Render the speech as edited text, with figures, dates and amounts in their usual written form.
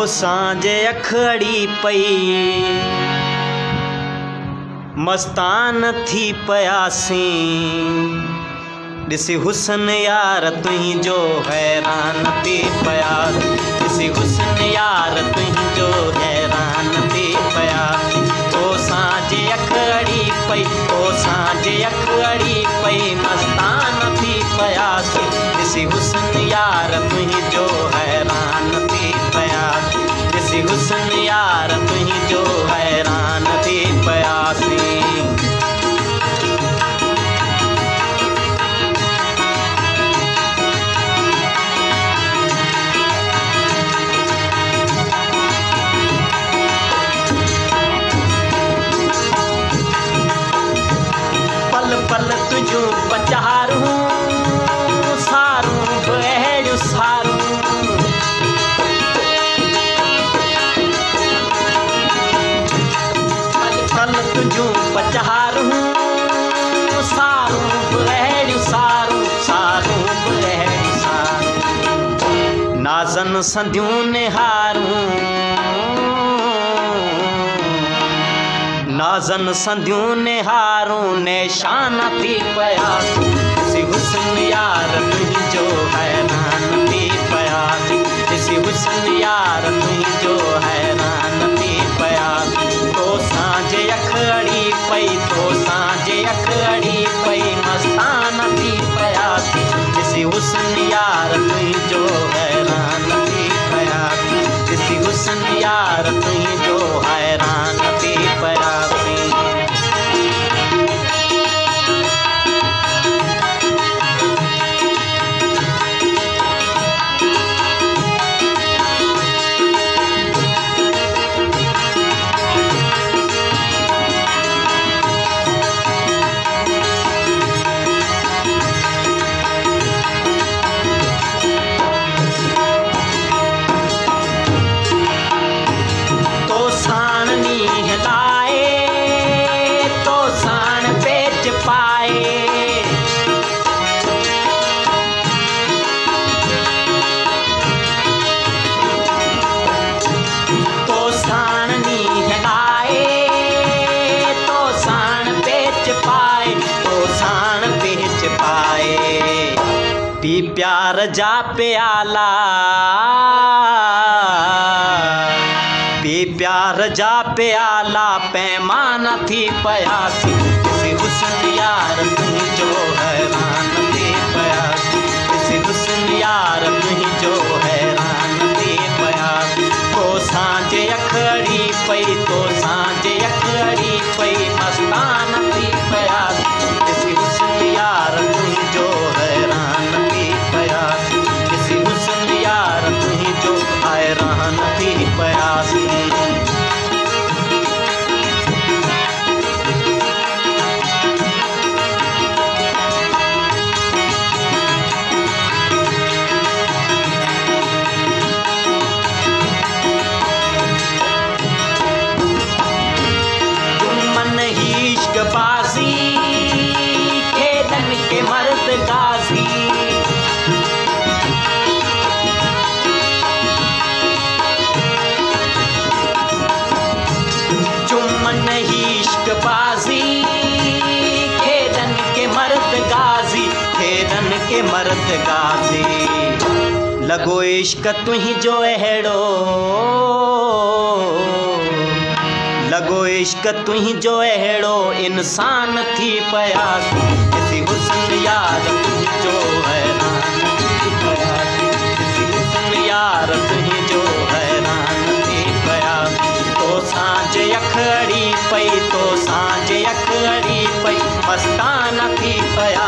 सांझे अखड़ी पई मस्तान थी पयासी ॾिसी हुस्न यार तुंहिंजो हैरान थी पया ॾिसी हुस्न यार तुंहिंजो हैरान थी पया ओ सांझे अखड़ी पई ओ सांझे अखड़ी पई मस्तान थी पयासी ॾिसी हुस्न यार तुंहिंजो हैरान थी पया ॾिसी हुस्न यार तुंहिंजो हैरान थी पयासी। पल पल तुझू पचारूं सारूं बहड़ सारूं पल पल तुझू पचारूं सारूं बहड़ सारूं सारूं बहड़ सारूं नाज़न संधियूं निहारूं नाज़न संधियूं निहारूं निशान थी पया ॾिसी हुस्न यार तुंहिंजो हैरान थी पया ॾिसी हुस्न यार तुंहिंजो हैरान थी पया तो सांझे अखड़ी पई तो सांझे अखड़ी पई मस्तान थी पया ॾिसी हुस्न यार तुंहिंजो हैरान थी पया ॾिसी हुस्न यार तुंहिंजो हैरान थी पया। पी प्यार जा प्याला पी प्यार जा प्याला पैमाना थी पयासी ॾिसी हुस्न यार तुंहिंजो हैरान थी पयासी ॾिसी हुस्न यार तुंहिंजो हैरान थी पया तो सांझे अखड़ी पई तो सांझे अखड़ी पई मस्तान थी पयासी ॾिसी हुस्न यार तुंहिंजो हैरान थी पयासी ॾिसी हुस्न यार तुंहिंजो हैरान थी पयासी। दुश्मन ही इश्क बाजी खेदन के मर्द गाजी चुम्मन ही इश्क बाजी खेदन के मर्द गाजी खेदन के मर्द गाजी लगो इश्क तुंहिंजो अहिड़ो लगो इश्क तुंहिंजो अहिड़ो इंसान थी पयासी ॾिसी हुस्न यार तुंहिंजो हैरान थी पयासी ॾिसी हुस्न यार तुंहिंजो हैरान थी पयासी तो सांझे अखड़ी पई तो सांझे अखड़ी पई मस्तान थी पया